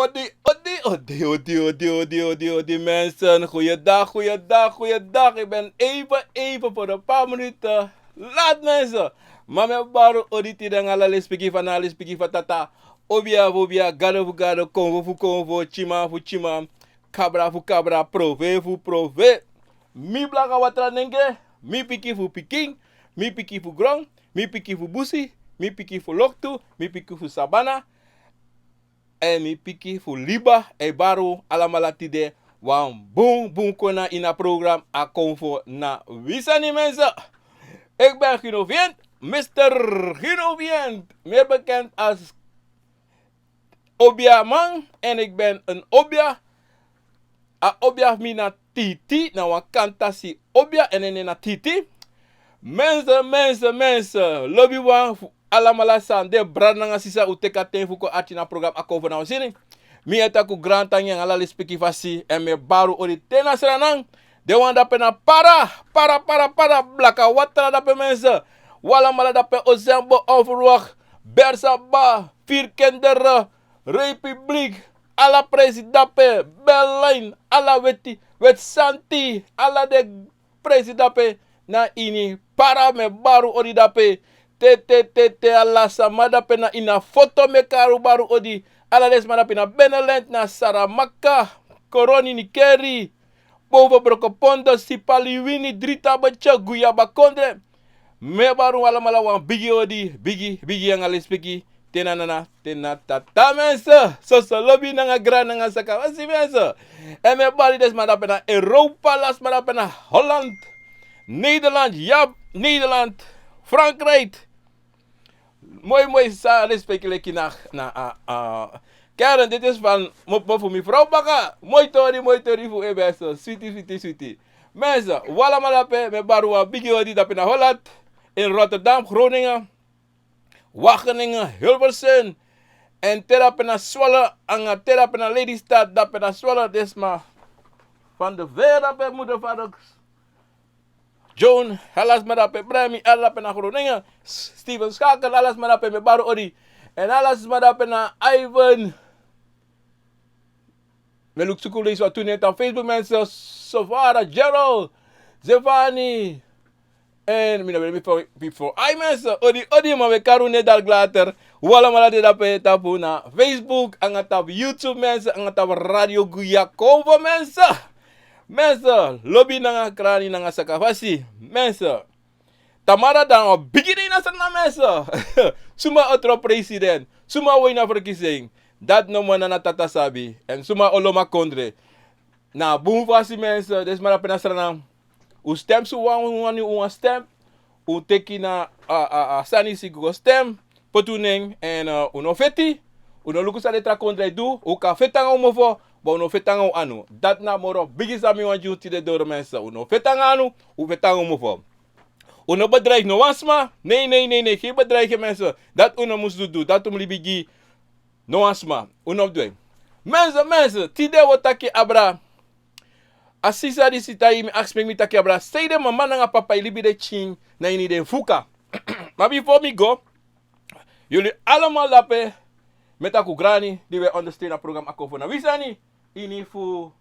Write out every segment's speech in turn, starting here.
Odi mensen. Goeiedag. Ik ben even voor een paar minuten laat mensen. Maar mijn baro odi tidang ala lespiki van tata. Obia, gado, konvo, chima fu chima. Cabra fu cabra, prove. Mi blaga watra nenge. Mi piki fu piking. Mi piki fu grong. Mi piki fu busi. Mi piki fu loktu. Mi piki fu sabana. En mi piki fu liba e baru alamala tide wan boom kona in een program a konvo na wisani mensen. Ik ben Gino Vient, Mr. Gino Vient, meer bekend als Obia man en ik ben een Obia. A Obia mina titi na wan kantasi Obia en en na titi. Mensen, lobby wan alamala san de brandanga sisa uteka ten fuko ati na program ako na wasini. Mi etaku grand tangi ngala lispiki fasi en me baru ori tena seranang. De wan dape na para blaka watra dape mensen. Wala mala dape ozembo overwag. Bersa ba, vier kinderen, republiek, ala presidape, Berlijn, ala wet santi, ala de presidape na ini para me baru odi dape te ala samada pe na ina foto me karu baru odi ala des madape na Benelent na Saramaka koroni ni keri bovo brokopondo sipali wini drita bacha guya bakondre me baru wala mala wan bigi odi bigi yang alispeki tena tata mense so lobby nanga gran nanga saka wasi mense en me bali des madape na Europa las madape na Holland Nederland, ja, Nederland, Frankrijk. Mooi, sa respectelijk Karen, dit is van, voor mijn vrouw baka. Mooi tori voor ebeso. Sweetie. Mensen, wala malape, me barua, bigi odi dape na Holland. In Rotterdam, Groningen, Wageningen, Hilversum. En terape na Zwolle, en terape na Lelystad, dape na Zwolle, desma. Van de ver dape moedervader. Joan, alas madape Bremi, alas na Groningen. Steven Schakel, alas madape me Baro Odi. En alas madape na Ivan. Me look zoeken lees wat toen net aan Facebook mensen. Sofara, Gerald, Zevani. En mina before I mensen. Odi maar we karu net al glater. Wala mala de dape tapu na Facebook. Anga tap YouTube mensen. Anga tap Radio Guyakova mensen. Mensen, lobby nanga krani nanga sakafasi. Mensen, Tamara dan op bigiri na sana mensen. Suma otro president. Suma woy na verkiezing. Dat no man na tata sabi. En suma oloma kondre. Na boom fasi mensen. Des maar apena sana. U stem su wan stem. U teki na sani si go stem. Potuneng en uno feti. Uno luku sa letra kondre du. U ka fetanga umofo. Ba uno fetanga anu. Dat na moro bigis ami wan junti de door mensen. Uno fetanga anu. U fetanga umofo. Uno bedreig no asma. Nee. Geen bedreigen mensen. Dat uno moest doen. Dat libigi no asma. Uno doen. Mensen. Tide wataki abra. Asisa di sita imi aspek mi taki abra. Seide mama nga papa ilibi de ching. Na ini den fuka. Maar before me go. Jullie allemaal lappen. Met aku grani. Die we ondersteunen het programma Akko na Wisani. Ini fu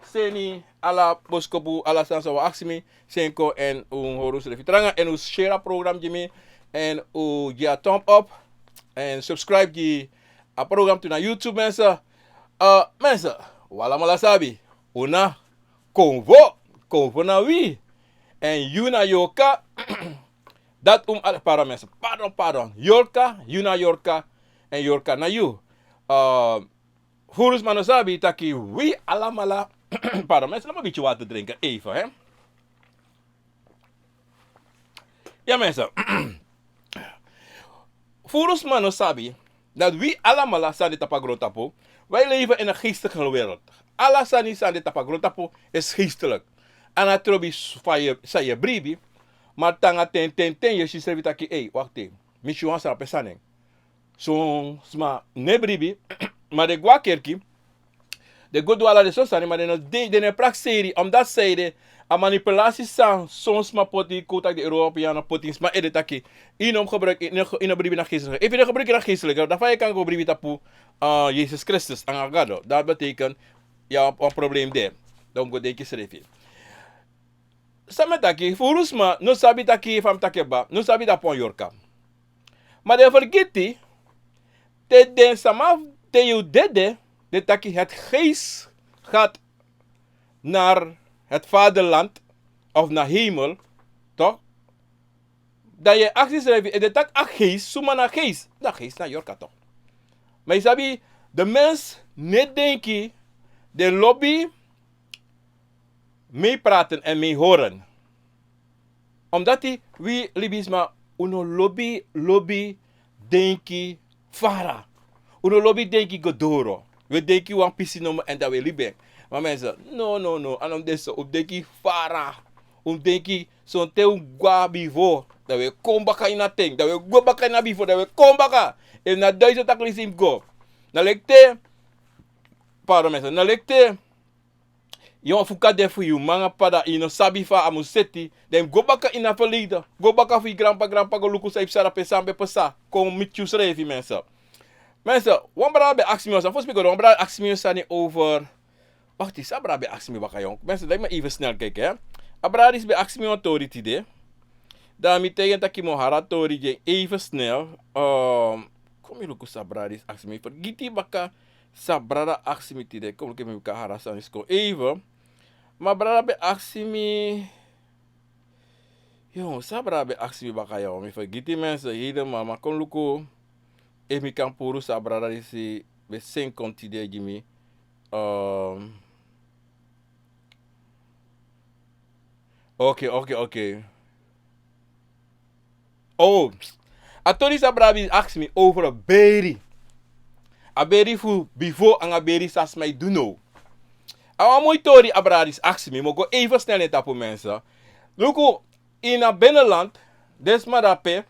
seni ala boskopu ala sansa wa aksimi senko en horus refitranga en share program jimi en ja thumb up en subscribe die a program to na YouTube mensen. Mensen, wala mala sabi. Una konvo na wi. En yuna yoka dat para mensen. Pardon. Yuna yorka en yorka na you. Furus manosabi taki wi alamala. Pardon, mensen, laat me een beetje water drinken. Even, hè. Ja, mensen. Furus manosabi dat wi alamala sa di tapagrotapo. Wij leven in een geestige wereld. Alla sani sa di tapagrotapo is geestelijk. Anatrobi sa je bribi. Maar tanga ten je schrijft taki, wacht even. Mishuan sa pesaning. So, sma ne bribi. Maar de gwa kerki. De go ala de sosani, maar de praxeri, omdat zij de a manipulatie zijn soms maar poti kotak de Europeanen potins maar editaki inom gebruik in bribi na geestelijke. Even de gebruik na geestelijke, dan van je kan go bribi tapu Jezus Christus aan agado. Dat betekent ja een probleem daar. Dan go deki schrijven. Sametaki, furus ma no sabi taki fam takeba, no sabi da pon yorka. Maar de vergeti te den sama te you dede de taki het geest gaat naar het vaderland of naar hemel, toch? Dat je acties schrijft en de tak a geest, suma naar geest. Dat geest naar Yorka toch? Maar je sabi, de mens niet denken, de lobby meepraten en mee horen. Omdat die, wie libisma, uno lobby denki fara. Uno lobby denki godoro. We denki wan pisinomo en dat we liben. Maar mensen, no. En om deze op denki fara. Om denki zo'n teu gua bivo. Dat we kom baka in dat ting. Dat we go baka in dat bivo. Dat we kom baka. En na 1000 taklisim go. Na lekte. Pardon mensen. Na lekte. Yon fuka de fu yu manga pada ino sabi fa amuseti. Dem go baka in dat verleden. Go baka fu grandpa go luku saip sara pesambe pesa. Kom mit you schrijven mensen. Mensen, wan bra be ask me ons. Volgens mij wan bra ask me ons over. Wacht eens, abra be ask me baka jong. Mensen, laat me even snel kijken hè. Abra is be ask me on tori tide. Dan mi tegen taki mo hara tori even snel. Kom je luku sabra is ask me. Vergiti baka sabra ask me tide. Kom luku me baka hara san isko even. Maar bra be ask me. Jong, sabra be ask me baka jong. Mi vergiti mensen helemaal. Maar kom luku. E mi kan puru sabra is be 50 tide jimi. Oké. Oh, Atori Sabrabi asked me over a berry. A berry fu before and a berry sas mij duno. Awa moi tori Abradis asked me, mo go even snel net op mensen. Luko, in a binnenland, desma dape,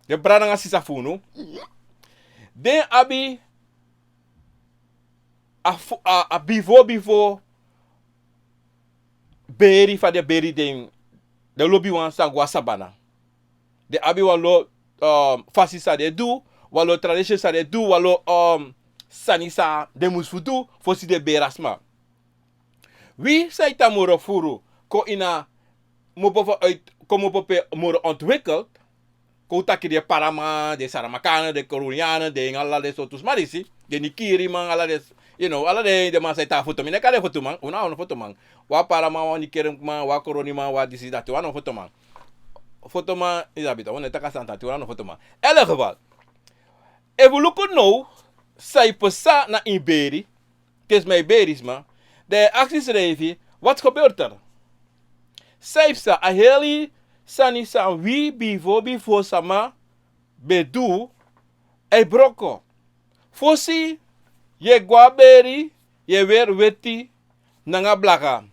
de bradanga sisafuno. Den abi a before berry fa de berry den de lobby wan sa guasabana. De abi walo fasi sa de du, walo tradition sa de du, walo sanisa de musfudu fosi de berasma. Wie zei tamoro furu ko ina mopo uit komo pope moro ontwikkeld. Ko taki de Parama, de Saramakana, de Coronianen, de alla de sotus marisi, de Nikiri man, alla de alla de man say ta foto mi, ne kade foto man, una ono foto man. Wa Parama, wa Nikiri man, wa Coroni man, wa disi dat, wa no foto man. Foto man, isabita, wa ne taka santa, wa no foto man. Elle geval. Evoluko no, say pesa na Iberi, tes mij Iberis man, de acties revi, wat gebeurt er? Saipsa, a heli, sani sa wi before sama bedu e broko. Fosi ye guaberi ye weer weti nanga blaka.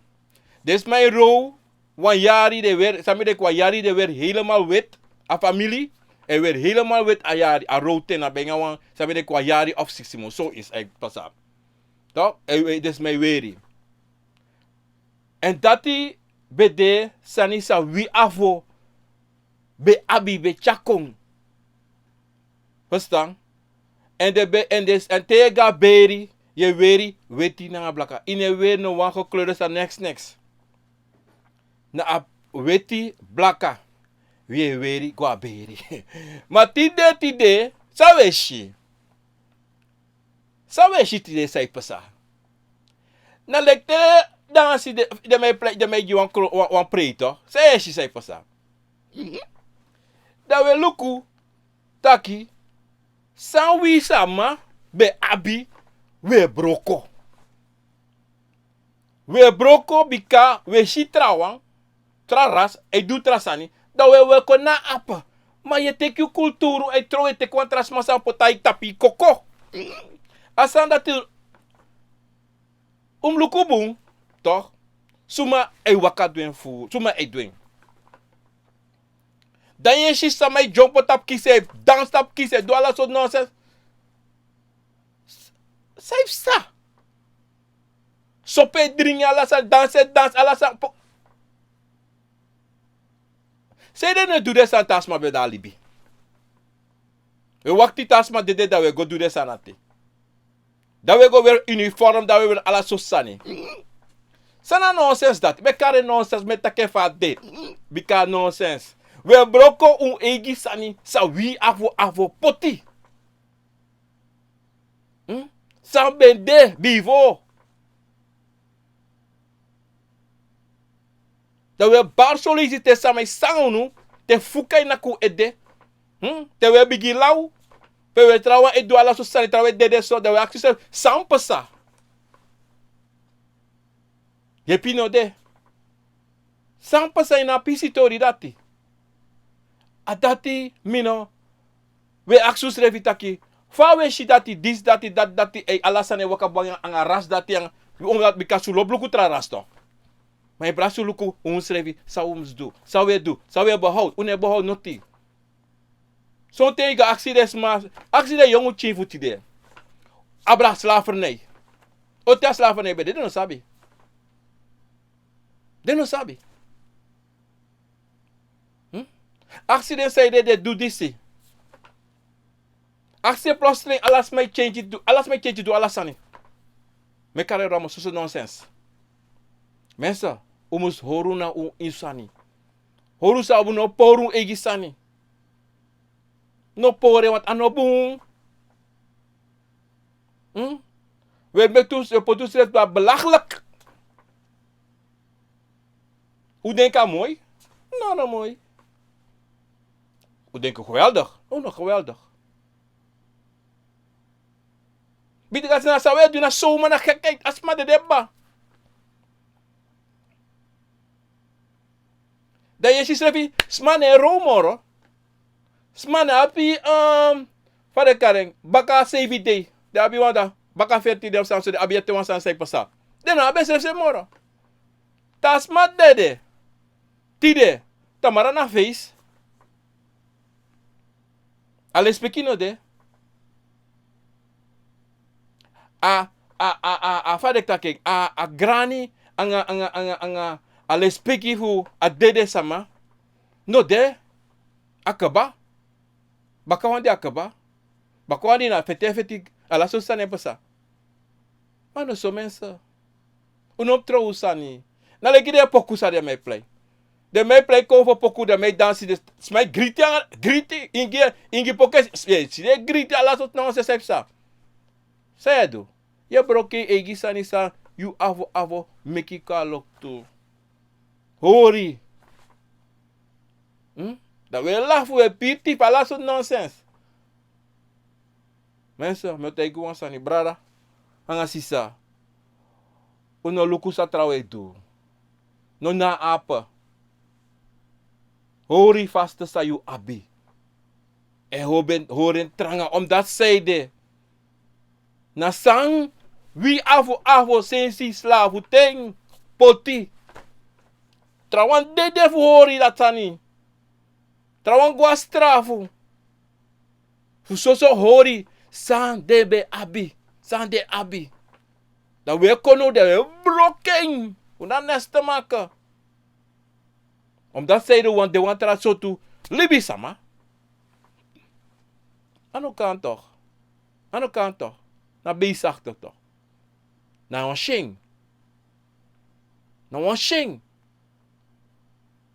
Des mijn ro wan jari de weer sami de kwa jari de weer helemaal wit a familie e weer helemaal wit a jari a rote na benga wan sami de kwa jari of siximo so is ek pasa. Toch? Des mijn weri. En dati bede sani sa wi afo be abi be chakong. Verstaan? En tega beri je weri weti na blaka. Ine weer no wan gekleurde sa next. Na a weti blaka. Wie weri gwa beri. Maar tide saweshi. Saweshi tide sai pasa. Na lekte dansi de mij wan preto. Saweshi sai pasa. Da we luku taki san wi sama be abi we broko. We broko bika we shitrawan traras e du trasani da we ko na apa. Maar je tek je cultuur e tro e te kwantras masa potai tapi koko. Asan dat luku bung toch suma e wakadwen fu suma e dwen. Dan je shisa mij jump tap kise, dance tap kise, do alla soort nonsense. Safe sa. Sope drinken alasan, dansen, dans alasan. Say they no do this and tasma be da alibi. We wakti tasma dede da we go do this and ate. Da we go wear uniform, da we wear ala sosani. Sana nonsense dat. Me kare nonsense me take fa de. Bika nonsense. We broko egi sani sa wi avo poti. Sa bende bivo. Da we bar solicite sa mai sangunu te fukai na ku ede. Te we bigi lau. Pe we trawa edu ala sosani trawa dede so da we access sampa sa. Je pino de. Sampa sa ina pisitori dati. Adati mino. We aksus revitaki. Fa we shi dati dis dati dat dati alasane wakabang ang ras dati ang ungat bikasu lobluku tra rasto. Maar brasu luku ons revi sa ons do. Sa we do. Sa we behoud. Une behoud noti. Zo'n tegen accident maar accident jonge chief uti de. Abra slavernij. Otia slavernij be de no sabi. De no sabi. Accident say de do disi. Accident plotseling alas may change it do. Alas may change it do alasani. Me kare ramos so nonsense. Mensen, umus horu na insani. Horu sa abu no poru egisani. No pore wat anobung. We metus je potus het belachelijk. Hoe denk je mooi? Nou mooi. Hoe denk je geweldig? Oh, nog geweldig. Bitte gaat na sawe du na zomer na gekheid asma de debba. Da je sisrevi smane romoro. Smane api fare karen baka save day. Da abi wanda baka 40 de so de abi ete wan san sai pasa. De no abe se moro. Ta smat dede. Tide. Tamara na face. Ale speakino de. Fare kake a grani anga ale speaki fu a dede sama. No de akaba. Baka wandi akaba. Baka wandi na feti ala so sane pasa. Mano so mensa. Uno tro usani. Na le gide poku sa de me play. De me play ko fo poku de me dansi de smai griti ingi poke si de griti ala so non se sepsa. Cedo. Je broke egi sanisa you avo meki kalok tu. Hori. Dat we lachen we piti pala so nonsense. Mensen, me teigu wan sani brada. Hanga sisa. Uno luku sa trawe do. No na apa. Hori vaste sa you abi. E horen tranga omdat zijde. Na sang wie avo sensi slavu ting poti. Trawan dede fu hori dat tani. Trawan gua strafu. Fu soso hori san debe abi. San de abi. Da we kono de we broken. Una neste maken. Omdat zij de want tra so tu libi sama. Ano kan toch? Ano kan toch? Na bezig toch? Na een shing. Na een shing.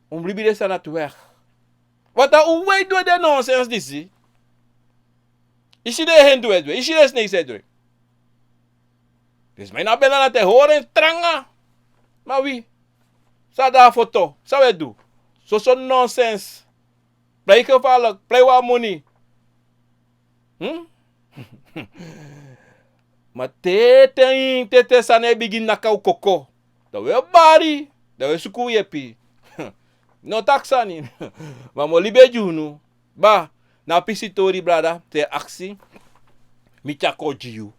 Libi de sana tu weg. Wat dat hoe doe de nonsense disi? Is je de hen doe het? Is je de snake zet doe? Dus mijn na bena na te horen tranga. Maar wie? Sa da foto. Sa we do. So nonsense. Play gevaarlijk. Play wat money. Maar tete sane begin na kau koko. Da we bari. Da we suku yepi. No taxani. Maar mo libe junu. Ba. Na pisitori brada. Te aksi. Mi chako jiu.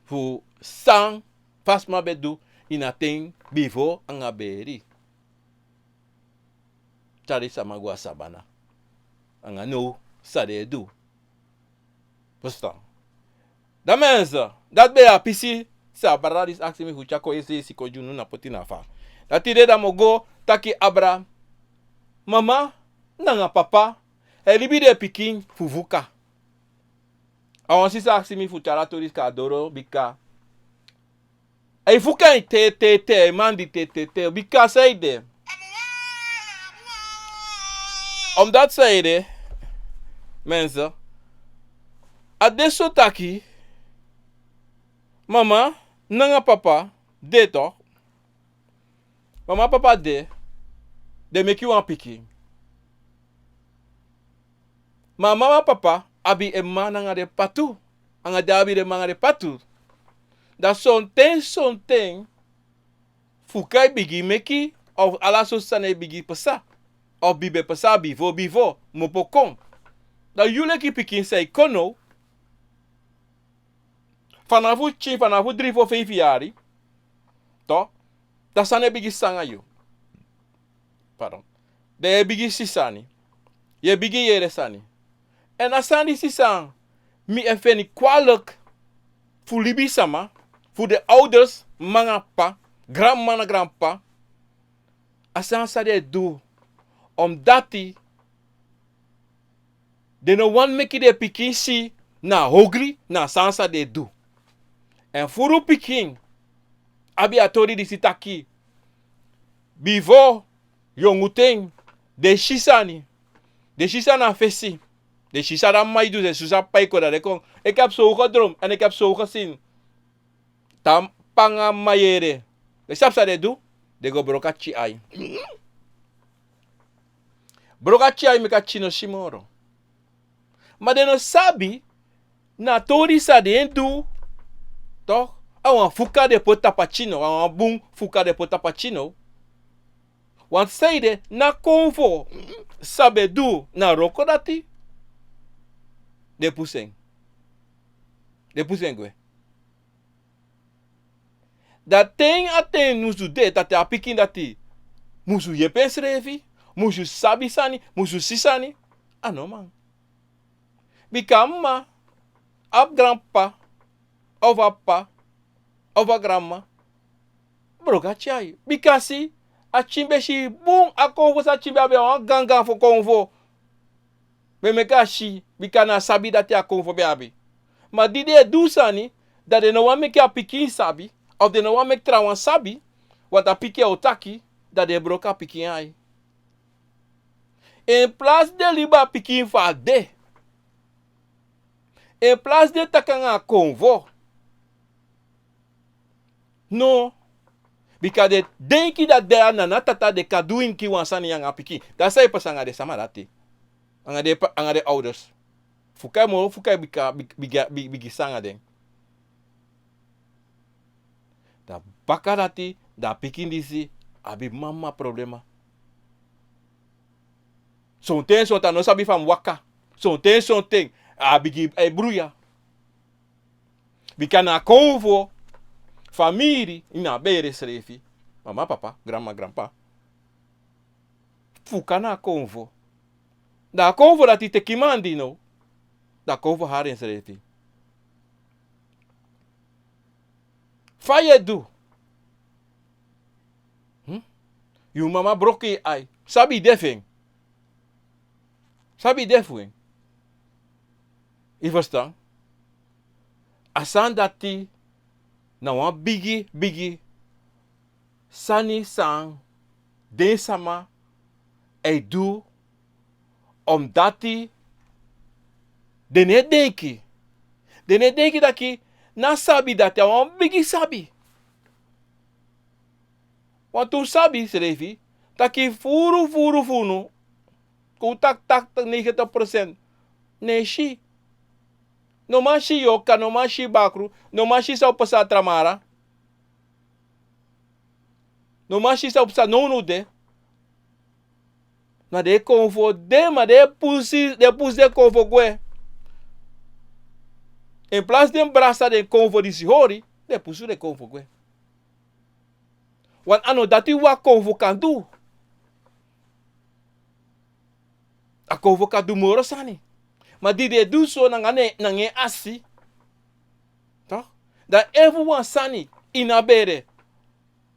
Fu sang. Fast ma bedu. Ina ting. Bifo. Anga beri. Chari sama gua sabana. Anga no. Sade du. Verstaan? Dat mensen. Dat ben je pisi. Sa abra dis aksi mi hucha ko ese si ko junu na poti na fa. Dati de da mo go taki abra. Mama, nanga papa. Libi de pikin fuvuka. Awan si sa aksi mi fuchara toris ka adoro bika. Fuka te mandi te bika say de. Omdat say de mensen. Adesso taki. Mama, nanga papa, de toch? Mama papa de make you one piki. Mama papa, abi emma nanga de patu. Anga de abi de manga de patu. Dat zo'n ting. Fukai bigi meki, of ala so sane bigi pesa. Of bibe pesa bivo, mopokon. Dat jullie ki pikin say kono. Vanaf 3 of 5 jaar. Toch? Dat zijn bigi sanga yo. Pardon. De bigi sisani. Je bigi yere sani. En als die sisan, mi effeni kwalijk voor libi sama, voor de ouders, manga pa, grandma na grandpa. Asan sa de do, omdat die de no one make de pikin si na hogri na sansa de do. En furu pikin, abi atori di sitaki. Bivo, yonguteng, de shisani. De shisana fesi. De shisana maidu de susa paiko da de kon. Ik heb zo gedroomd en ik heb zo gezien. Tam panga mayere. De sapsa de do, de go brokachi ai. Brokachi ai meka chino shimoro. Maar de no sabi, na tori sa de endu, toch? Awan fuka de potapachino, awan boom fuka de potapachino. Want zeide, na konvo, sabe du, na roko dati, de puseng. De puseng gwe. Dat ting aten nusu de, dat a pikin dati, musu yepens revi, musu sabi sani, musu sisani. Ah no man. Bikama, ab grandpa, of appa, of a grandma, broka chai. Bikasi, a chimbe shi boom, a konvo sa chimbe abe a ganga fo konvo. Me meka shi, bikana sabi dati a konvo be abi. Ma dide du sani, dat de no wan meke a pikin sabi, of de no wan mek trawan sabi, wat a piki otaki, dat de broka pikin ai. In plaats de liba pikin fa de. In plaats de takanga konvo. No. Because de denki dat de anana tata de kaduin ki wansani yang apiki. Dat say pasanga de samarati. Anga de ouders. Fukai bigi sanga den. Da bakarati da pikin disi abi mama problema. Son ten son ta no sabi fam waka. Son ten abigi bruya. Bikana konvo família ina bere srefi. Mama, papa, grandma, grandpa. Fuka na konvo. Da konvo dat te kimandi no. Da konvo haren srefi. Faye du. You mama broke ai. Sabi defeng. Sabi defeng. I verstaan? Asan dati na wan bigi sani sang den sama e du dati de ne denki daki na sabi dati wan bigi sabi wan tu sabi srefi taki furu ku tak 90% ne shi no mashi yoka, no mashi bakru, no mashi sa upasa tramara. No mashi sa upasa nonu de. Na de konfo de, ma de pusi de konfo gwe. In plaats de brasa de konfo di si hori, de pusu de konfo gwe. Want ano dati wa konfo kan du. A konfo kan du moro sani. Maar die de doet zo nange asi. Toch? Dat everyone sani inabere.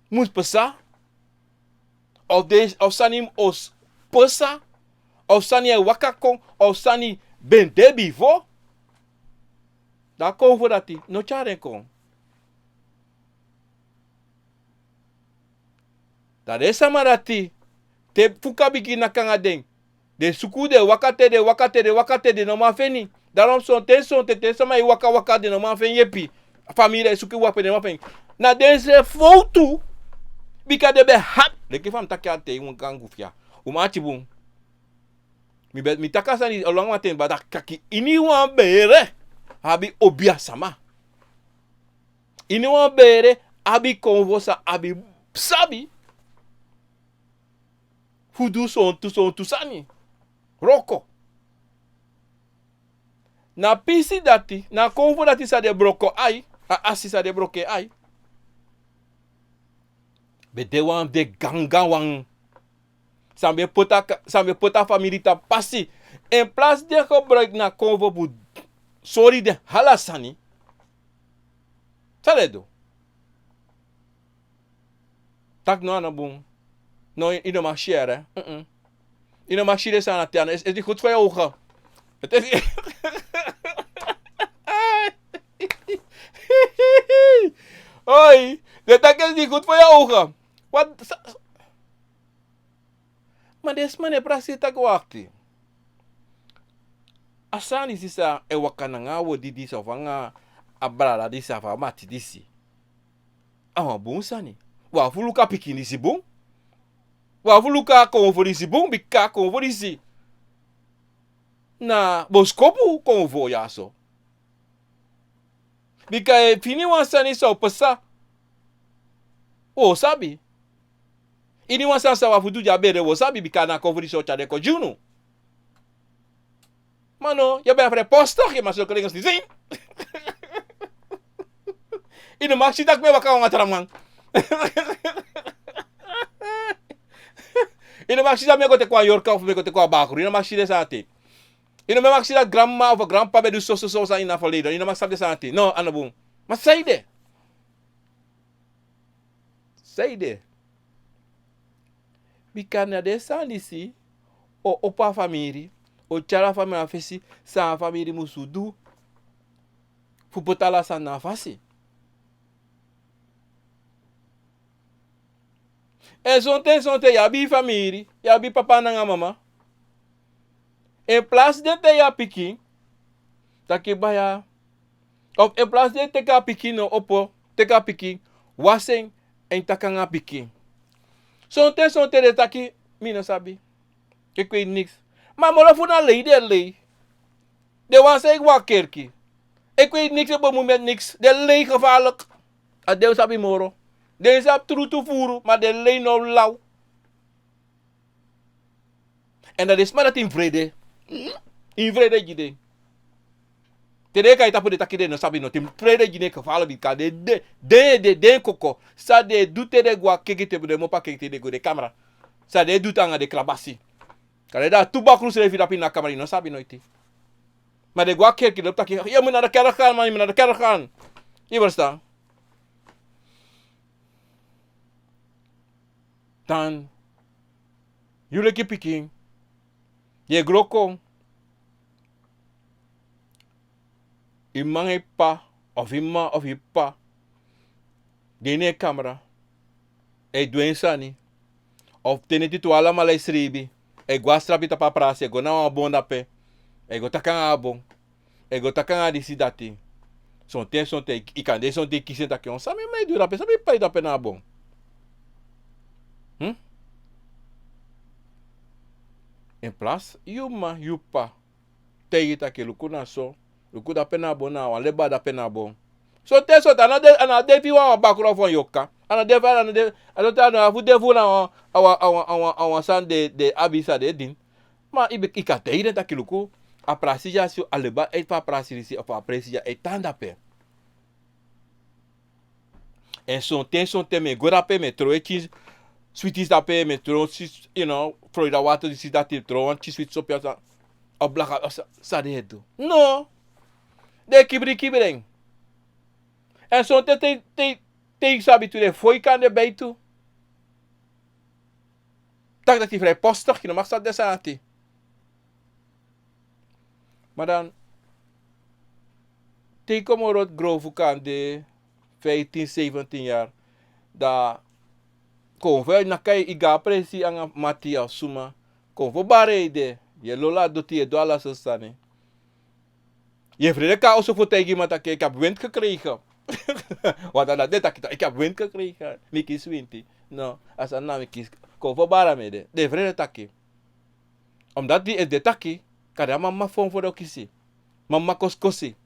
Mus pesa. Of sani os pesa. Of sani e wakakon. Of sani ben debi vo. Dat kon voor dat no charen kon. Dat is samarati. Te fukabiki na kanga ding. De suku de wakate de no ma feni. Daarom te sama i waka de no ma fen yepi. Familie suku wape de no ma fen. Na deze foto. Bika de be hat. Leki fam takiate un kangufia. Umachi bung. Mi takasa ni along maten badak kaki ini wan bere. Abi obia sama. Ini wan bere. Abi konvosa. Abi sabi. Fudu son tu sani. Roko. Na pisi dati. Na konvo dati sa de broko ai. A asi sa de broke ai. Be de wan de ganga wan. Sambe pota family ta passi. In plaats de gebruik na konvo bu. Sorry de halasani. Taledo. Tak no anabung. No, in de marcheren. In de marcheren staan het is niet goed voor je ogen. Het is... Hoi, dat is niet goed voor je ogen. Wat? Maar deze man heeft precies dat gewacht. Asani sisa e wakananga wo didi sa vanga abrala di sa fa mati disi. Ah, bon sani. Wa fuluka pikini si bon. Wa fuluka konvo disi bon bika konvo disi. Na boskopu konvo ya so. Bika e fini wan sani sa opasa. O sabi. Ini wan sa wa fudu jabere wo sabi bika na konvo disi o chade ko juno. Mano, je bent preposto, je mag zo klinken niet zien. In de maxi dat ik me wakker aan man. In de maxi dat me gote kwa Yorka of me gote kwa Bakuru. In de maxi de sate. In de maxi dat grandma of grandpa be du so sa in na verleden. In de maxi de sate. No, anabung. Maar zei de. Zei de. Bika na de sanisi o opa famiri. O tjara família fesi sa família musudu fupotala sa na fasi. E sonte yabi família, yabi papa na mama. Em place de te ya piki, taki baya. Of em place de te ka piki no opo, te ka piki, wasen en takanga piki. Sonte de taki, mina sabi. Ik weet niks. Maar molo voor een lei, de lei. De was ik wat kerkie. Ik weet niks op het moment niks. De lei gevaarlijk. A Deus sabi moro. De sap true te voeren, maar de lei no lauw. En dat is maar dat in vrede. In vrede jide. Tere ka itapu de takide no sabi no. In vrede jide gevaarlijk bika. De koko. Sa de dute de gwa kekite de mopa kekite de go de camera. Sa de dutanga de klabasi. Kalau dah tuba krus levi tapi na kamari no sabi noiti. Maar de gwa kerk loopt taki. Je moet naar de kerk gaan, man, je moet naar de kerk gaan. Je verstaan? Dan jullie kipiking. Je groko. Imang pa of ima of ipa. Gene camera. E doensani. Of teneti tu ala malai sribi. E guastra bita pa praça, ego não abonda pé. Ego takanga abon. Ego takanga disi dati. Sonte, e cande sonte que senta aqui. Sabe meio dura pé, sabe pai da pé na abon. Em place, yuma, yupa. Tegi ta ke luku na so. Luku da pé na abon na, leba da pé na abon. Sonte, ana devi wa bakuro fon yoka. Ana devi awa san de abisa de din. Maar ik had tegen dat kiluku. A prasia si aleba et pa prasia si of a prasia et tanda pe. En son me gora pe me troechi sweeties da pe me tro you know Florida water di dat tro an chi sweet sopia sa oblaka sa de do. No. De kibri. En zo te sabi tu de foi kan de bij tu. Tak dat hij vrij postig, je mag dat desati. Maar dan, te komen rot grofu kan de 15, 17 jaar. Da, kon we na kai iga presi ang Matia Suma. Kon we bare de, je lola doti je doala sostane. Je vrede ka also voor tegen iemand dat ik heb wind gekregen. Wat dan dat ik heb wind gekregen. Mi kies winti. No, als een naam kies. Kon we bara mede. De vrede taki. Omdat die is de taki, kan je mama fon voor de kisi. Mama koskosi.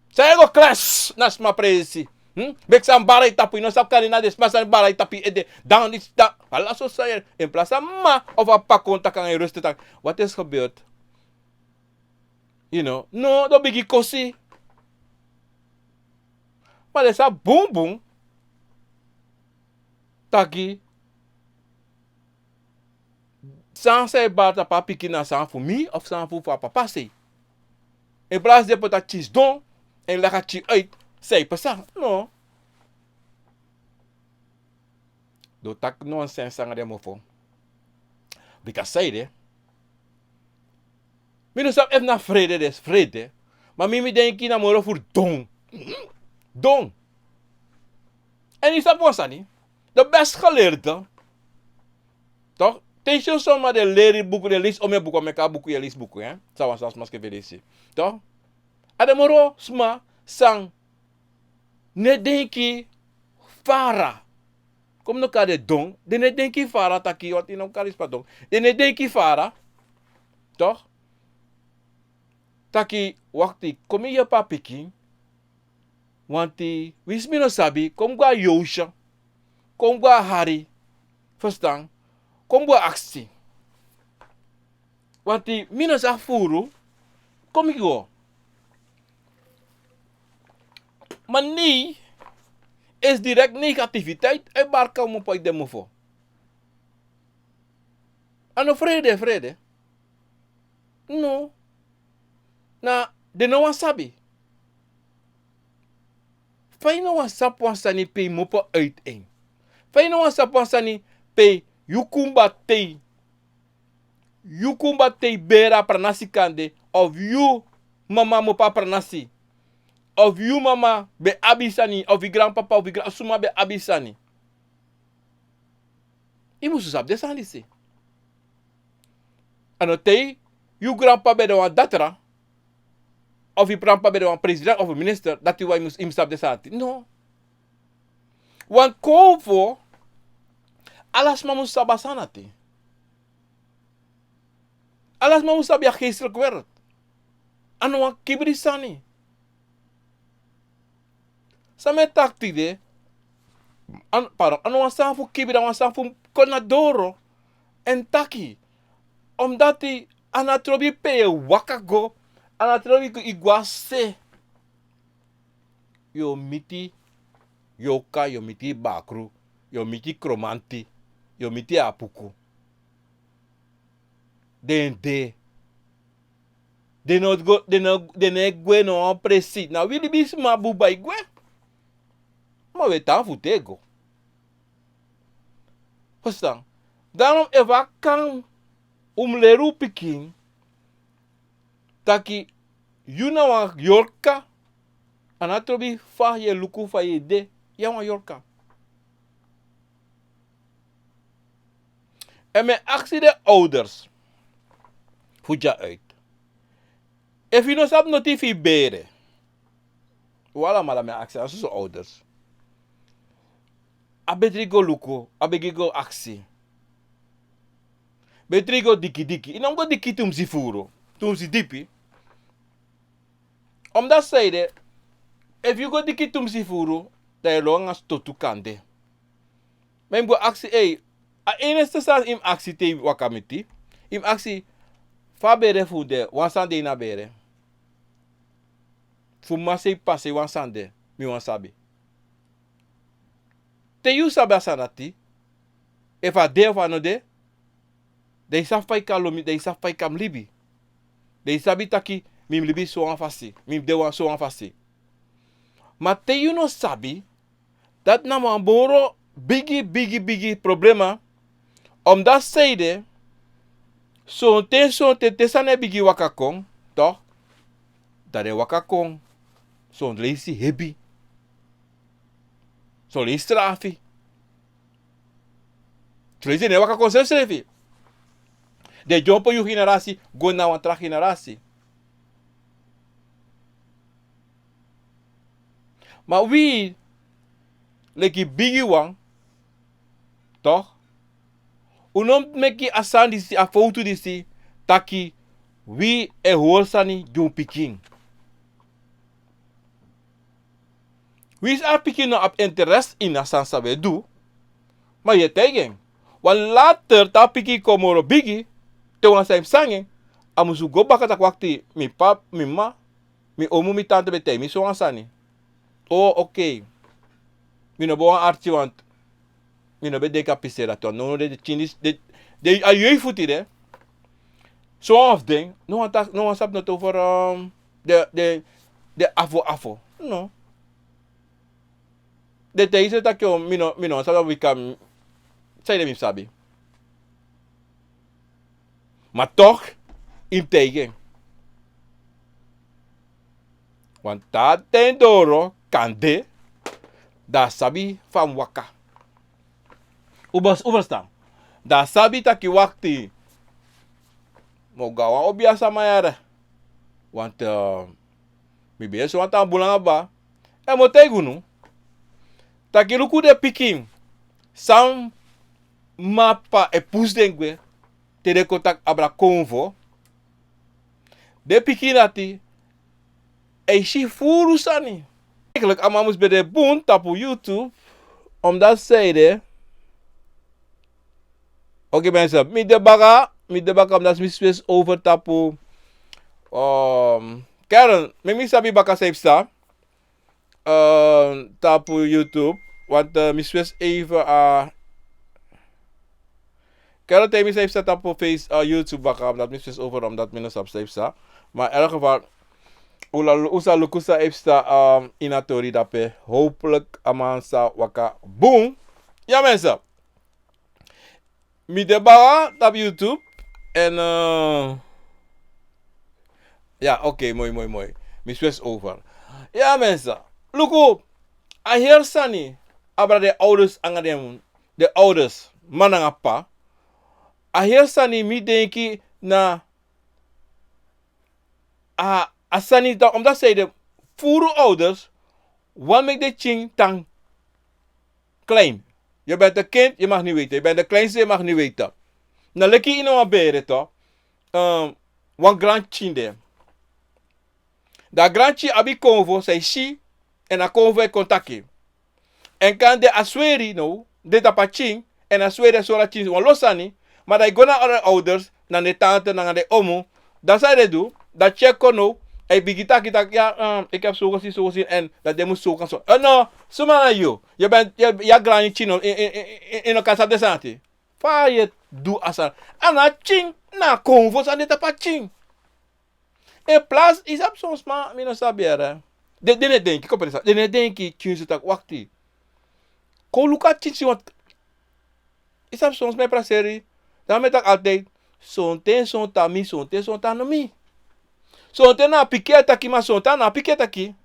Saya go class nas ma presi. Bek sam barai tapi no sap kan na des masan barai tapi ede down is da. Hala so saya in plaats ma of a pak kontak kan rustig tak. Wat is gebeurd? You know, no, dat bigi kosi. Maar er staat boom boom. Taki. San say bata papi kina san voor mij of san voor papa say. In plaats de dat cheese don en leg het je uit. Say pesa. No. Do tak nonsense aan de mofo. Because say de. Mi no sap even na vrede des vrede. Maar mi denk na moro voor don. Don. En is dat was niet. De best geleerde. Toch? Tension soma de leren boeken de lees om je boeken met elkaar boeken je lees boeken, hè? Zou ons als maske verlezen. Toch? Ademoro sma sang ne denki fara. Kom no kade don, de ne denki fara taki wat in elkaar is padong. De ne denki fara. Toch? Taki wakti kom je papiki. Wanti wis mi no sabi kom gwa yosha. Kom gwa hari. Verstaan? Kom gwa aksi. Wanti mi no sa furu. Kom ik go. Maar nee, is direct negativiteit en waar kan we op de move? Ano vrede? No. Na, de no wan sabi. Fai no wan sap wan sani pe mopo uiteen. Fai no wan sap wan sani pe yukumba te bera pranasi kande of you mama mopa pranasi. Of you mama be abisani, of you grandpapa, of you suma be abisani. I moest sap desandi se. Ano te, you grandpa be de wan datra, of you grandpa be de wan president of a minister, dat you moest im sap desandi. No. Want kovo, alas ma moest sabasana te. Alas ma moest sab ya geestelijk werk. Ano wan kibrisani. Same takti de. Ano wan sanfu kibira wan sanfu konadoro. En taki. Omdat die anatrobi pe wakago. Anatrobi ko iguase. Yo miti. Yoka, yo miti bakru. Yo miti kromanti. Yo miti apuku. De ne gwe no presi. Na wili bis ma buba igwe. Maar wetaan voor tego. Verstaan? Daarom eva kan leru pikin. Taki yuna wa yorka. Anatrobi fa ye luku fa ye de. Ya wa yorka. En mijn actie de ouders. Voet je uit. If je no sap notifi bere. Wala mala mijn actie. Als zo ouders. Abetrigo luko, abegigo aksi. Betrigo diki. Inam go diki tum si furo. Tum si dipi. Omdat zeide, if you go diki tum si furo, dan je long as totu kande. Men go aksi, a eneste sas im aksi te wakamiti. Im aksi, fa bere fude, wansande na bere. Fuma se passe wansande, mi wansabi. Te you sabi asanati. If a de of a no de. De safai kalomi, de safai kam libi. De sabi taki, mim libi so an fasi. Mim de wan so an fasi. Maar te you no sabi, dat na een boro biggie problema. Omdat zeide, zo'n te sane biggie wakakong, toch? Dat de wakakong, zo'n leesi hebi. Zo'n leesi strafi. Zo'n leesi ne wakakong zelf strafi. De jompo yu generatie, go na wan tra generatie. Maar wie, leki biggie wang, toch? Unom meki asan disi, a foto disi, taki, wie e horsani jun piking. Wie is a piking no ap interest in asan sabe do, maar je tegen. Want later, ta piking komoro biggie, te wan sa sangen, amusu go baka tak wakti, mi pap, mi ma, mi omu, mi tante bete, mi so ansani. Oh, okay. Mi no bo an arti want, mi no be deka pisera to, no de chinis, de a jeu futi de. Zo'n ding, no one sap not over de afo. No. De deze dat je mino sabi we kan zei de mi sabi. Maar toch in tegen. Want dat ten doro kan de da sabi van waka. Uberstaan. Da sabi taki wakti. Mo gawa obiasa mayara. Want mi beso want an bulanga ba. E mo tegu nu. Taki luku de pikin. Sam mapa e pus dengwe. Te de kontak abra konvo. De pikin ati. E si furu sani. Eigenlijk amamus bij de boon tapu YouTube. Omdat zeide. Oké mensen. Mi de baka omdat mi space over tapu. Karen. Mi sabi baka safe sta. Tapu YouTube. Want mi space even Karen tegen mi safe sta tapu YouTube baka. Omdat mi space over omdat mi no safe sta. Maar in elk geval. Usa lukusa epsta inatori dape. Hopelijk amansa waka boom. Ja mensen. Mi debara op YouTube. En ja oké, mooi. Mi switch over. Ja mensen. Luku. A hier sani. Abra de ouders angadem. De ouders. Manangapa. A hier sani mi denki na. Asani, omdat zij de voorouders, wat maakt de ching tang klein? Je bent een kind, je mag niet weten. Je bent de kleinste, je mag niet weten. Nou, lekker in een bere toch? Wan grand ching de. Dat grand ching abi konvo, zij si, en a konvo e contacte. En kan de asweri, no, de tapa ching, en asweri sola ching, wan losani, maar dat go naar andere ouders, naar de tante, naar de omo, dat zij de doen, dat check kono. Hey, bigita kita ja, ik heb zo gezien en dat je moet zo gaan zo. No, zo maar je. Je bent ja grani chino in een casa de santi. Fa je doe asa. Ana ching na convos aan dit apa ching. En plus is op soms maar mi no sabiera. De ne denki, kom eens. De ne denki kunst tak wakti. Ko luka ching wat is op soms mijn praseri. Dan met ik altijd son tami, son tanomi. So te na piketa ki ma so ta na piketa ki.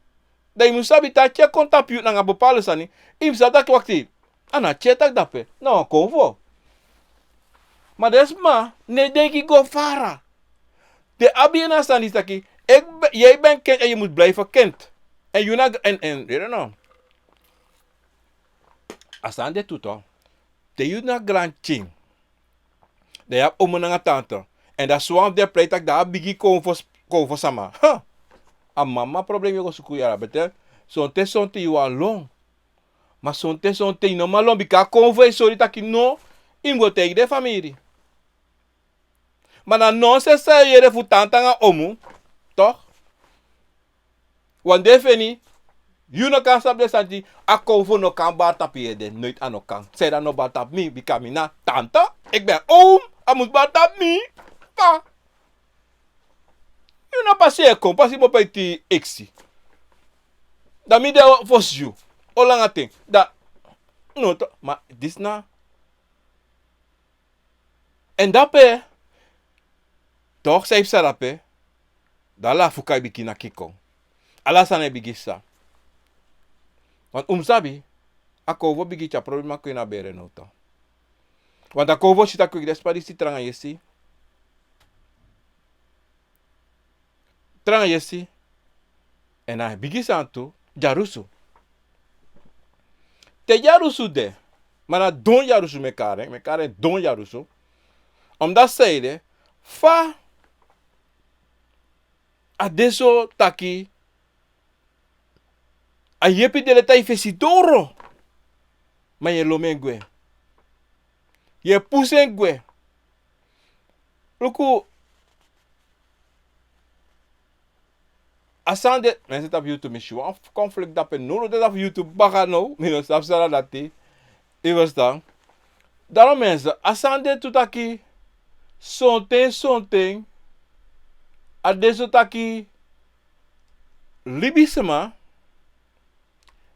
Da imu sabi ta che konta piu na ngabo pale sani. Im sa tak wakti. Ana che tak dape. No konvo. Maar desma ne denki go fara. De abina sani taki. Jij bent kind en je moet blijven kind. En you na en you don't know. Asan de tuto. De you na grand ching. De heb omo na tante. En dat swam de play tak da bigi konvo sama. Ha. A mama problem yo suku yara bete. Son te you along. Maar son te no malon bika konvo e sori taki no. Ingo take de family. Maar dan non se sa yere fu tanta nga omu. Toch? Want defini. You no kan sab de santi. A konvo no kan batap yede. Nooit ano kan. Say dat no batap mi. Bika mi na tanta. Ik ben oom. A moet batap mi. Pa. You no passe kom. Passi mo pa iti eksi. Da mi de fos you. Olanga ting. Da no to, maar dis na. En dape toch safe sarape. Da la fukai biki na kiko. Ala sana bigisa. Want sabi ako bigi cha problema ko na bere no to. Want ako sita ko despadi si tranga yesi. Tranga yesi. En na bigisa antu jarusu. Te jarusu de. Mana don jarusu me kare don jarusu. Omdat zeide, fa adesso taki a yepi dele tai fesidoro. Ma ye lomengue. Ye pusengue. Luku asande mensen op YouTube misschien een conflict dat pe nodig dat op YouTube baga nou, minus afsala dat die. Was dan. Daarom mensen, asande tutaki something adesso taki libisema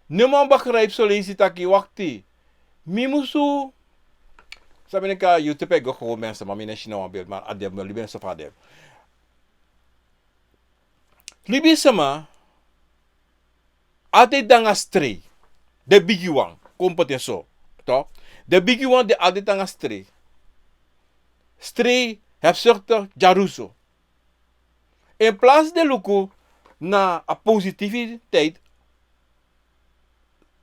niemand begrijpt sollicitaki wakti. Mimusu sabi ka YouTube go gewoon mensen maar mine China beeld maar adem no liben sofa adem. Libisema ate danga stray. De bigi one kompete so. To. De bigi one de ate danga stray. Stray hebzuchtig jaruso. In plaats de luku na a positiviteit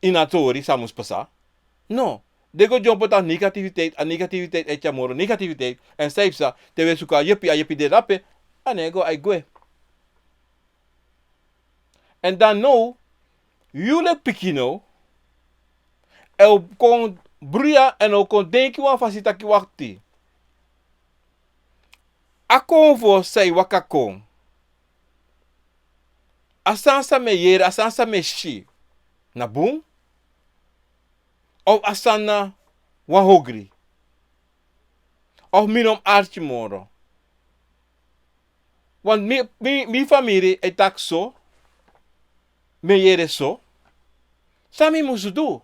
inatori samus pasa. No. De go jump aan negativiteit, et jamoro negativiteit. En saipsa, te we suka yepi a yepi de rape, anego ai gue. En dan nou, jullie pikino, el kon bria en el kon denki wan fasitaki wakti. Akon vo say wakakon. Asansa me yere, asansa me shi. Na boom? Of asana wahogri. Of minom archimoro. Want mi familie etak so. Me yere so. Sami musu do.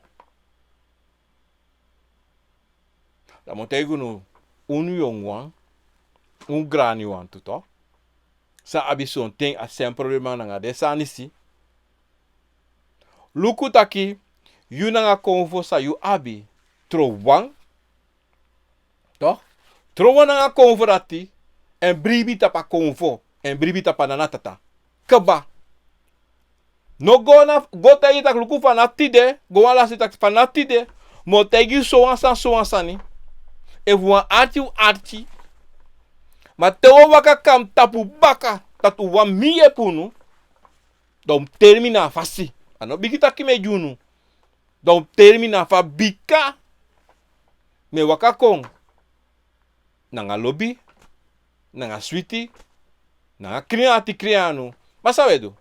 La montego no young one. Grani one tuto. Sa abison ting a sem problema nanga de sanisi. Luku taki. Yu nanga konvo sa yu abi. Tro wang. Toch? Tro wang nanga konvo rati. En bribi tapa konvo. En bribi tapa nanatata. Kaba. No go na go tegi tak luku fanatide. Go ala si tak fanatide. Mo tegi so ansani. E wan arti. Ma te waka kam tapu baka. Tatu wan miye punu. Dom termina fasi. Ano bigita kime junu. Dom termina fa bika. Me waka kong. Nanga lobby. Nanga sweetie. Nanga kriati kriano. Masa wedo.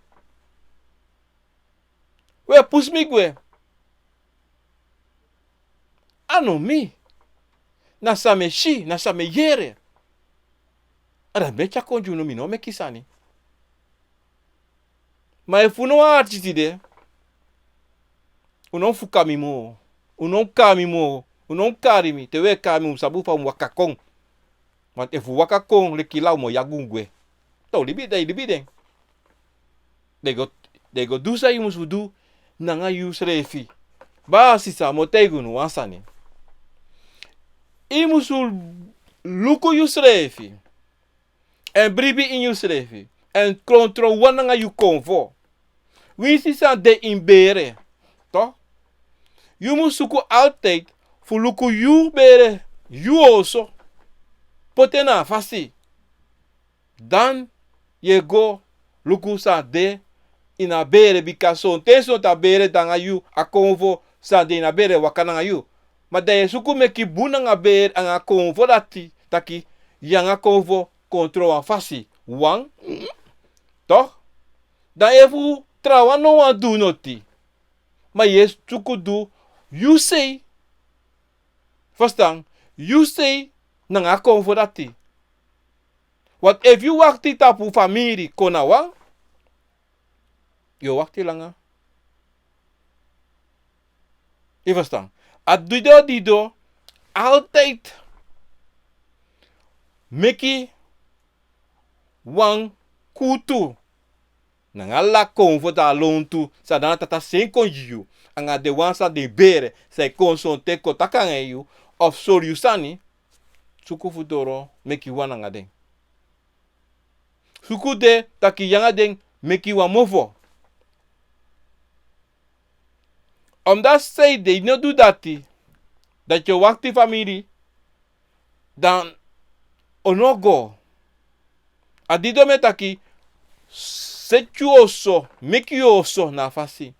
We pus mi gwe. Ano mi. Na same shi. Na same yere. Ada becha konju no mi no me kisani. Ma efuno artiti de. Unon fukami mo. Unon kami mo. Unon karimi. Tewe kami sabu fa wakakong. Want efu wakakong le kilau mo yagungwe. To libi den. De go do sa yumus do nanga yu srefi. Ba sisa mo tegunu wansani. Imusul luku yu srefi. En bribi in yu srefi. En kontro wananga yu konvo. Wisi sa de imbere. Toch? You moet zoeken altijd voor luku you bere. You also. Potena fasi. Dan je go luku sa de ina bere bikaso. Tenso ta bere danga you a konvo sa de ina bere wakana you. Maar da je zoeken me ki buna nga bere anga konvo dati taki yanga konvo kontro a fasi. Wang. Toch? Dan even trawa no wan do noti. Maar je zoeken do. You say, verstaan, you say, nanga konvo dati. What if you wakti tapu family konawang, you wakti langa. Je verstaan. At dido altijd meki wan kutu. Nanga la kon voor da lontu. Sa dan tata sen kon you. Anga de wansa de bere. Sai kon son te kotakan you. Of sorry sani. Suku futuro meki wan anga den. Suku de taki yanga den meki wan movo. Omdat zij de no do dati. Dat je wacht die familie. Dan onogo. Adido metaki. Setuoso. Meki oso na fasi.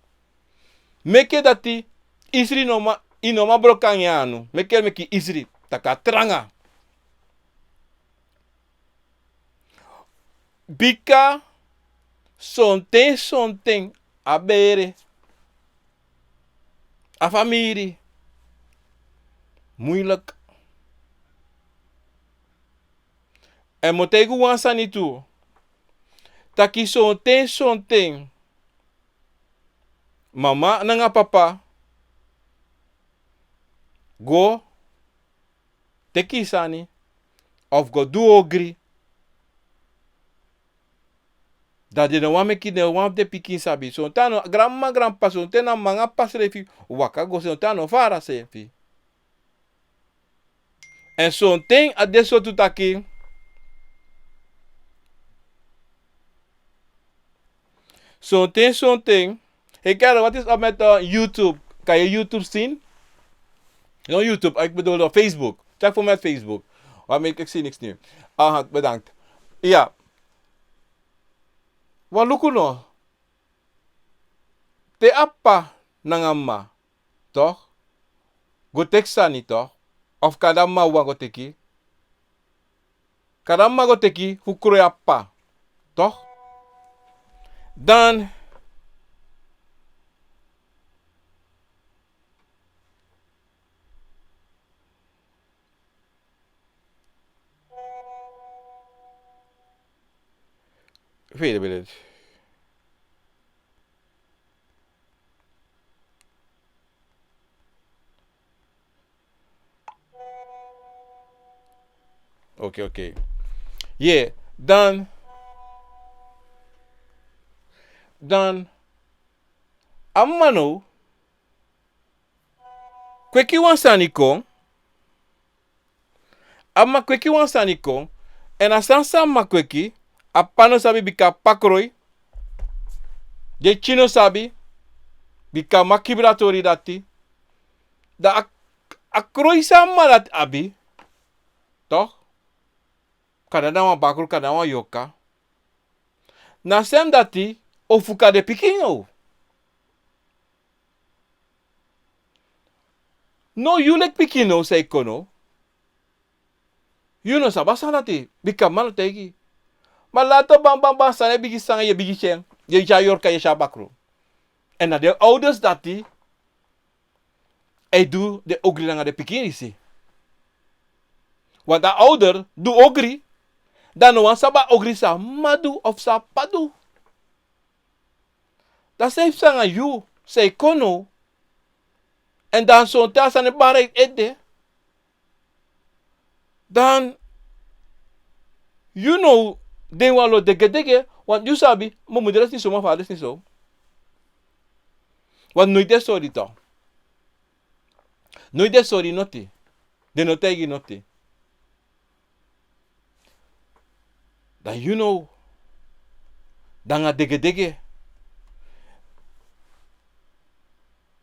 Meke dati. Isri noma. Inoma brokanyanu. Meki isri. Taka tranga. Bika. Sonten. Abere. A familie. Moeilijk. En moet ik wansa niet toe. Taki sonten. Mama nanga papa. Go. Teki sani. Of go do ogri. Dat je no wame ki de wam de pikin sabi. So tano grandpa so tena manga pasrefi. Waka go so tano fara sefi. En so ting adesso tutaki. Zo'n ting. Hey Karel, wat is op met YouTube? Kan je YouTube zien? No YouTube, ik bedoel op Facebook. Check voor mij Facebook. Ik zie niks nu. Bedankt. Ja. Wat luku no? Te appa nangama. Toch? Go teksani toch? Of kadama wa go teki? Kadama go teki, hukure appa. Toch? Dan wait a minute. Okay. Yeah, dan amano kweki wansani kon. Amma kweki wansani kon. En asansa ma kweki apano sabi bika pakroi. De chino sabi bika makibratori dati. Da akroi sama dat abi. Toch? Kadada wa bakru kadada wa yoka. Na sem dati ofuka de pikino. No yulek pikino say kono. You know sabasa dati bika mano tegi. Malato bang sana bigi sanga ye bigi cheng. Ye jayor ka ye shabakru. En na de ouders dati do de ogri langa de pikinisi. Want de ouder do ogri. Dan no saba ogri sa madu of sa padu. Dat heeft sanga you say kono. En dan zo'n tas aan de barek edde. Dan you know den walo dege. Want you sabi, mo moeder is niet zo, mijn vader is niet zo. Want nooit de sorry toch. Nooit de sorry noti. De notegi noti. Dan you know. Dan ga dege.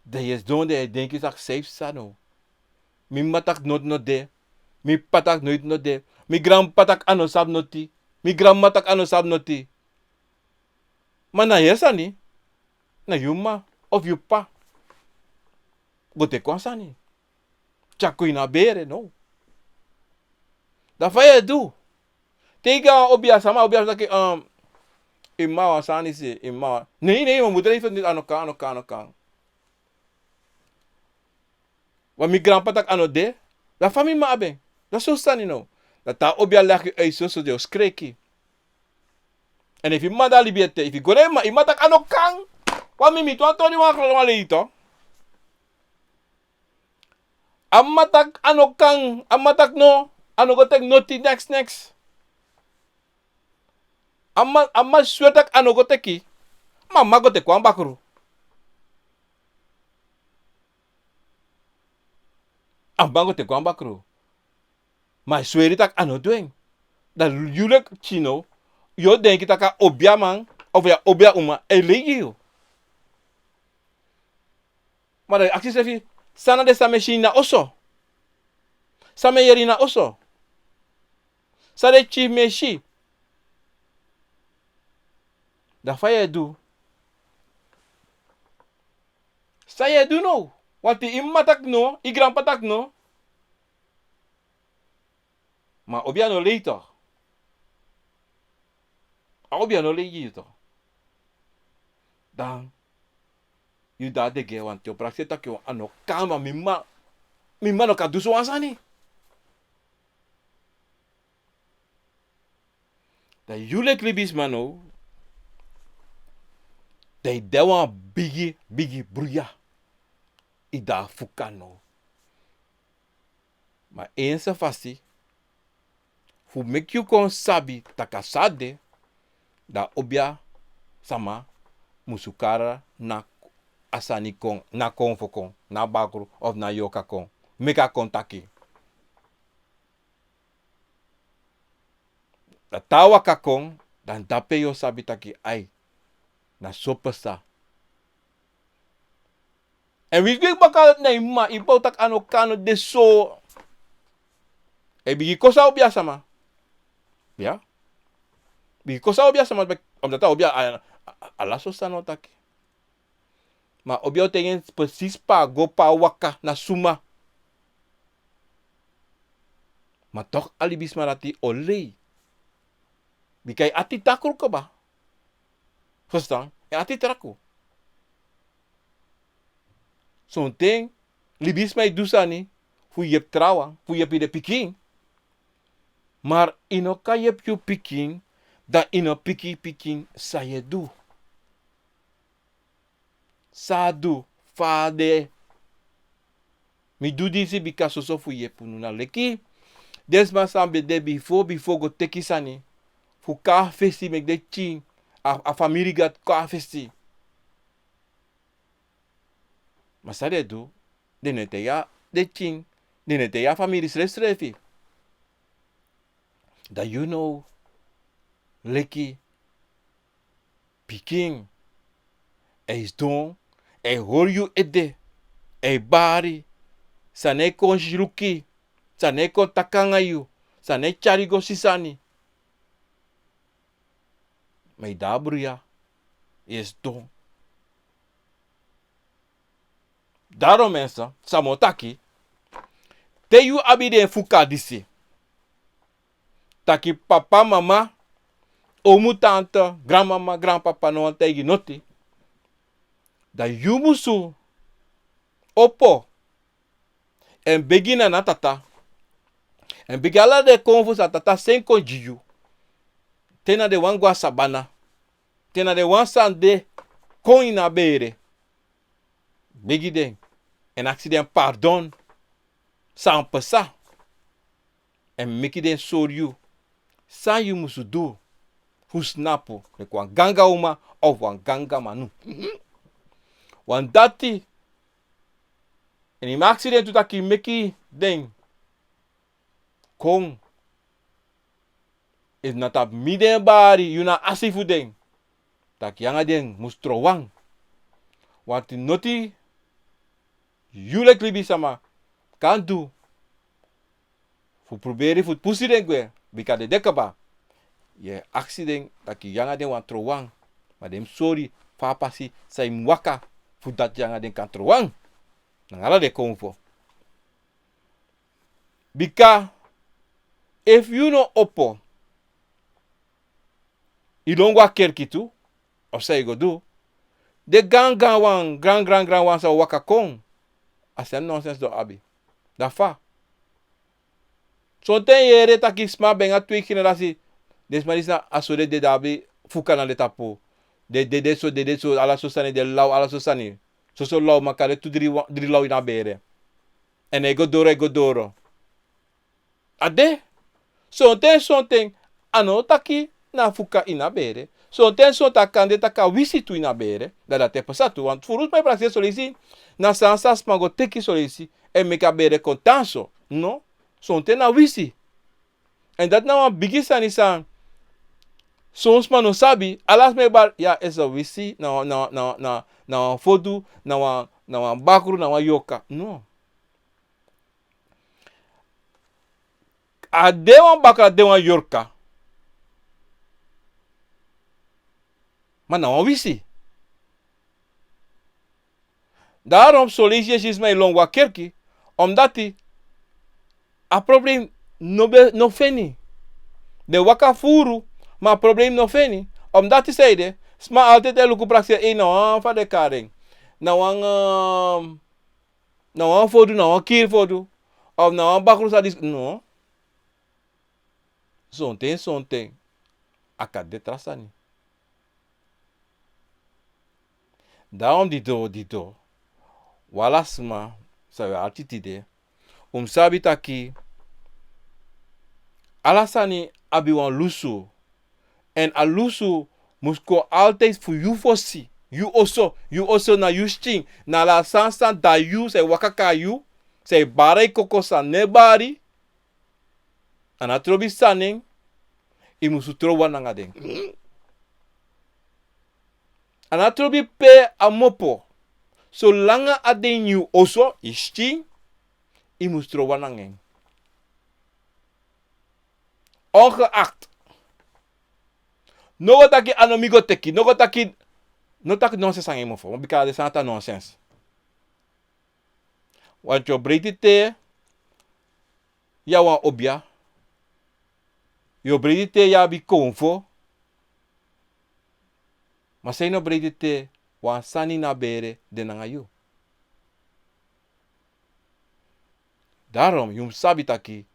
Dat je donde denk is dat safe sano. Mi matak not de. Mi patak nooit not de. Mi grand patak ano sab noti. Mi grand matak ano sab noti. Maar na yesani. Na yuma of you pa. Gote kwansani. Chakui na bere no. Da fa je do. Tega obia sama dat imawa sani se imawa. Nee, mijn moeder heeft het niet aan elkaar. Want mijn grandpa tak ano de. La famille ma aben. Dat zo staan no. Dat ta obia lagi ei so de skreki. En if you mada liberté, if you go ma imatak ano kang. Wa mimi to atoni wa klalo leito. Amatak ano kang, amatak no, ano go tek noti next. Amma swetak ano go teki, mama go tek wan bakru. Amma go tek wan bakru. Maar sweri tak ano doen. Dat julek chino, yo denk dat ka obia man, of ja obia uma, elegio. Maar de actie zegt, sana de sa machine na oso. Sa me yeri na oso. Sa de chief meshi. Da fa ye do. Sa ye do no. Want die immatak no, i grandpatak no. Maar obia no leeg toch. Obia no leeg toch. Dan, you da de ge want yo praxe tak yo ano kama mimma no ka duso ansani. Da yulek libis mano. They dewa bigi bruya. Ida fukano. Maar eens en vasti. Fu make you kon sabi takasade. Da obia sama musukara na asani kon na konfo kon na bakru of na yoka kon. Meka kontaki. Da tawa kakong dan dape yo sabi taki ai. Na sopesa. En wie bakal nee ma ipo tak ano kano de so. E bigi kosa obia sama. Ja? Bigi kosa obia sama omdat obia ala so sano taki. Maar obia tegen precies pa go pa waka na suma. Maar toch alibis marati olei. Bikai ati takul ka ba? Verstaan? En ati traku. Zo'n ding, libis mij dusani, fu yep trawa, fu yep de pikin. Maar ino ka yep you pikin, da ino pikin sa ye do. Sa do, fa de. Mi do disi bika so fu yep na leki. Desma sambe de before go teki sani. Fu ka festi mek de chin. A family gat ka festi. Maar sa de do, de nete ya de chin, de nete ya family strefi. Dat you know, leki, piking, is don, hoor you ede, bari, sane kon shiruki, sane kon takanga you, sane charigo sisani. Maar dabruya, is don. Daarom mensen, samotaki, te you abide fuka disi. Taki papa, mama, omu tante, grandmama, grandpapa no antegi noti. Da you musu opo en begina na tata. En begala de konfu sa tata sen konjiyu. Tena de wangwa sabana. Tena de wansande kon na bere. Begiden. En accident pardon. Sans pesa. En mekiden soryu. Sa you musu do. Husnapo. Nek wan ganga uma of wan ganga manu. Wan dati. En im accident tu taki meki den. Kong. Is natap miden bari. Yuna asifu den. Tak yanga den mustrowang. Want noti. Yulek libi sama. Kan do. Fu proberi fu pusi den gwe. Bika de dekaba. Ye accident taki yanga den wan trowang. Maar dem sorry. Fa pasi sa im waka. Fu dat yanga den kan trowang. Nangala de konfo. Bika. If you no oppo. I don't wa kerki tu. Of say go do. De ganga wan. Grand wan sa waka kong. Asem nonsense do abi. Da fa. So ten yere taki sma benga 2 generasi. Desmarisa asode de dabi fuka na leta po. De so ala so sani de lau ala so sani. So lau makare tu dri lau ina bere. En hij godoro. Ade. Something. Ano taki na fuka inabere. Something takande taka wisi tu inabere. Dat é passado. Want voor ons mij praxis solisi. Na sansa spango teki solisi. En meka bere contanso. No. Something na wisi. En dat nou een biggie san. Soms man no sabi. Alas me bar. Ja, is a wisi. Na fodu. Na bakru. Na yoka. No. A dewan bakra dewan yorka. Maar nou wisi. Daarom solliciteer je mij long wakerki. Omdat hij a probleem no feni. De waka furu. Maar probleem no feni. Omdat hij zei. Sma altijd luku praxia no van de karing. Nou een fodu. Nou een kier fodu. Of nou een bakru sadis. No. Something. Akade trasani. Daarom die do. Walasma, sabe altitude. Sabi taki. Alasani abiwan lusu. En a lusu musko altijd voor you fosi. You also na you sting. Na la sansa da you se wakaka you. Se bare koko sa nebari. Anatrobi saning. Imusu trowa nangadeng. Anatrobi pe amopo. Zolang aden you also isting. Imustro wanangeng. Ongeacht. No taki anomigo teki. No taki nonsense aan hem voor. Want because santa nonsense. Want je breedte te. Ja wan obia. Je breedte te ja bi konfo. Maar zijn no breedte te. Wan sani na bere de nanga you. Daarom, you sabi taki.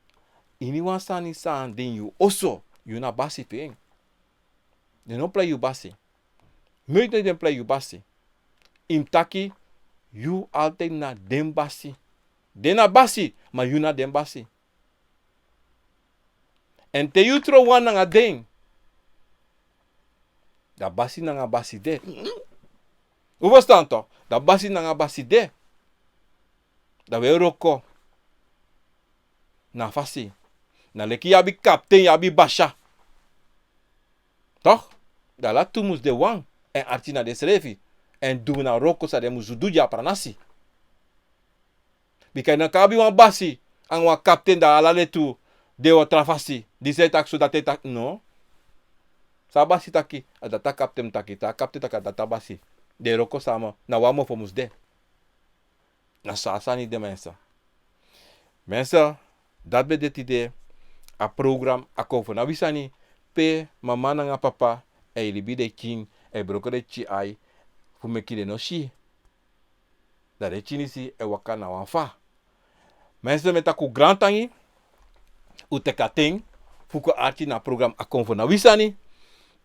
Ini wan sani san den you also. You na basi ping. They no play you basi. Meut den play you basi. Im taki. You altijd na den basi. Den na basi. Maar you na den basi. En te you tro wan nanga den. Da basi nanga basi de. Hoe verstaan toch? Da basi nanga basi de. Da we roko. Na fasi. Na leki yabi kapten yabi basha. Toch? Da la tumus de wang. En artina de srefi. En doen na roko sa de muzuduja pranasi. Bika na kabi wan basi. Ang wan kapten da alale tu. De wa trafasi. Di se tak so dat tak. No. Sa basi taki. Adata kapten taki. Ta kapten taka data basi. De roko sama. Na wamo fomus de. Na sasani de mensen. Mensen. Dat be dit idee. A program a kovo. Na wisani. Pe mama nga papa. E libi de king. E broko de chi ai. Fu meki de no shi. Da de chini si. E waka na wanfa. Mensen met aku grand tangi. U teka ting. Fuko arti na program a kovo. Na wisani.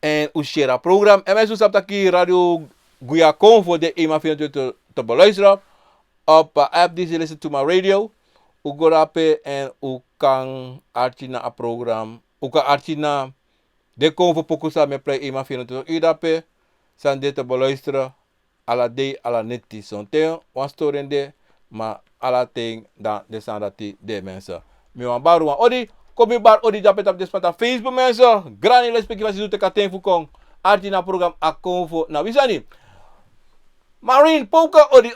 En u share a program. En mensen sap taki radio Guya Convo de Ema Fianto te beluisteren. Op app die ze listen to my radio. U go rape en u kan arti na a program. U kan arti na de Convo pokusa me play Ema Fianto. U dape san de te beluisteren. Ala day ala netti. Son te wan story de. Maar ala ting dan de san dati de mensen. Mi wan baru wan odi. Kom bar odi dape tap despanta Facebook mensen. Grani respecti was te katen fukong. Arti na program a Convo. Na wisani. Marine, Poka, Odi,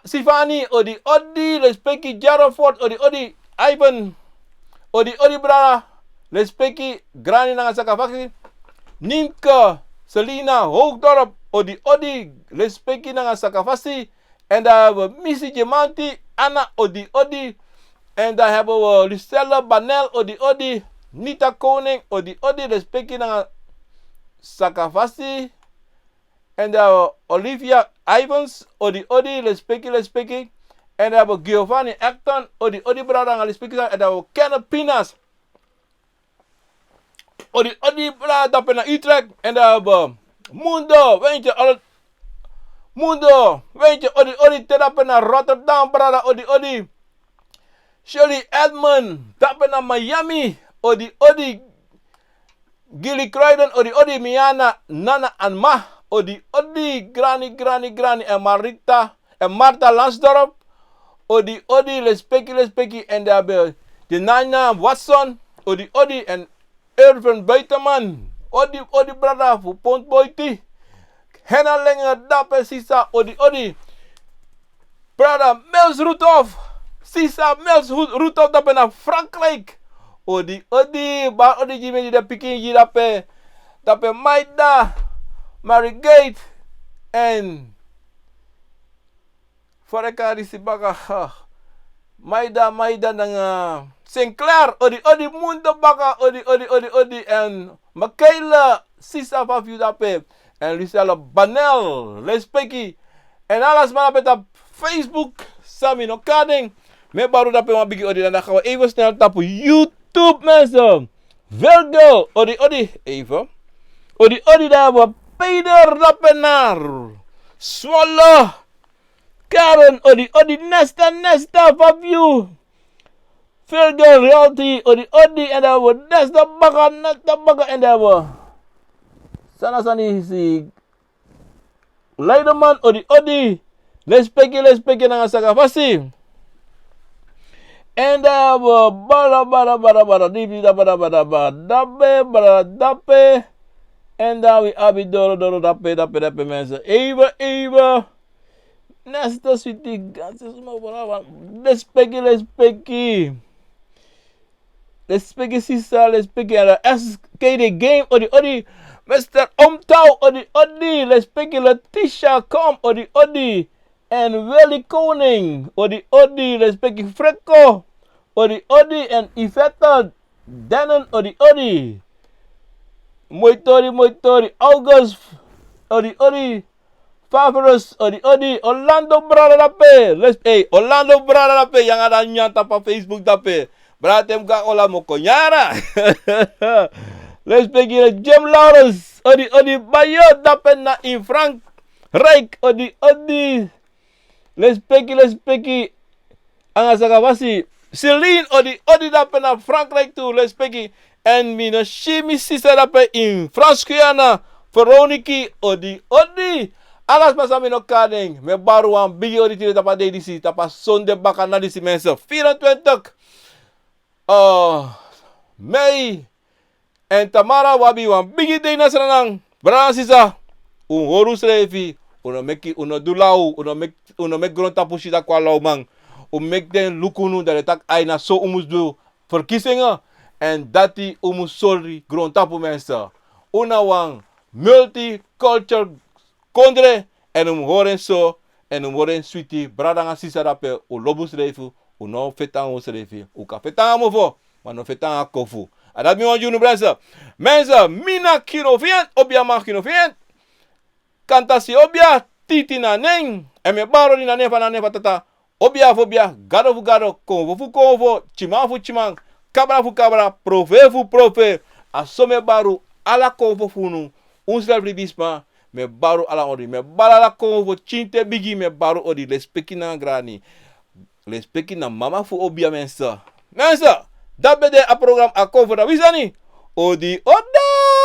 Sifani, Odi, Lespeki, Jarofort, Odi, Ivan, Odi, Brada, Lespeki, Granny Nangasaka Faksi, Nimka, Selina, Hoogdorp, Odi, Lespeki Nangasaka Fasi, en daar hebben we Missy Diamanti, Anna, Odi, en daar hebben we Lucella Banel, Odi, Nita Koning, Odi, Lespeki Nangasaka Fasi, en daar Olivia Ivans, Odi, Lespeki. En daar hebben Giovanni Acton, Odi, brada, Lespeki. En daar hebben Kenneth Pinas. Odi, brada, dat naar Utrecht. En daar hebben Mundo, weet je, Mundo, weet je, Odi, te naar Rotterdam, brada, Odi. Shirley Edmond, dape na Miami, odi Gilly Croydon, odi Miana, Nana and Ma, odi Granny, en Marta Lansdorp, odi lespeki, en daarbij de Nina Watson, odi en Irvin Buitenman, odi brada voor Pont Boyti, Henna Lenger, dape sisa, odi, brada Mels Rudolph, sisa Mels Rudolph, dape na Frankrijk, odi, ba odi jime de pikin dape Maida, Mary Gate, en Foreka di Sibaka, Maida ng Sinclair, odi Mundo Baka, odi, en Michaela, Sisa Fafiu dape, en Lucella Banel, Lespeki, en alles maar op Facebook, Sami no Kading, me baru dape mabigi odi, dan gaan we even snel tappen YouTube, mensen. Virgo, odi, even. Odi daar we Peter Rappenaar, Swallow, Karen, odi, Nesta, Fabiu, Virgo Realty, odi, en daar we Nesta Baga, en daar we Sana si Leiderman, odi, Lespeki, nanga Sagafasi. En daar we bara, dape. En daar we abidoro, dape, mensen. Even. Nesta sweetie, Lespeki, sisa, lespeki. En SKD Game, odi, Mr. Omtau, odi, lespeki, Letitia, kom, odi. En Willy Koning, odi, lespeki, Frekko, odi, en Yvette, Dennen, odi. Moitori, August, odi, Favorus, odi, Orlando Brada dape, Orlando Brada dape, yang ada nyata pa Facebook dape, bratem ka ola mo konyara, lespeki, Jim Lawrence, odi, Bayo dape na in Frankrijk, odi, lespeki, ang Sagawasi, Celine, odi dape na Frankrijk tu, lespeki, en mina shimi sisa dape in Frans-Guyana, Veroniki, odi, alas masami no kading, me baru ang bigi odi tiri tapa dedisi, tapa sonde baka na disi mensen, 24 Mei, en Tamara wabi wan bigi day na sanang, brana sisa, horus revi, uno dulau, uno mek grond tapu shita kwa laumang, mek den lukunu dat tak aina so umus do verkiezingen, en dati umus sorry grond tapu mensen. Una wang multicultural kondre, en horen so, en horen sweetie, bradanga sisa dape, lobus refu, no fetang os refi, ka fetang mo maar no fetang kofu. En dat mi wan junu mensen. Mensen, mina kinovient, obia man kinovient, kantasi obia, titi na neng, en me baro ni na nefa tata, obia fobia, gado fu gado, konvo fu konvo, chimang fu chimang, kabra fu kabra, profe fu profe, asome baru, ala konvo funu, unsel libisma, me baru ala odi, me balala konvo, chinte bigi, me baru odi, lespeki na grani, lespeki na mama fu obia mensa. Mensa, dat bede a program a konvo da wisani, odi oda!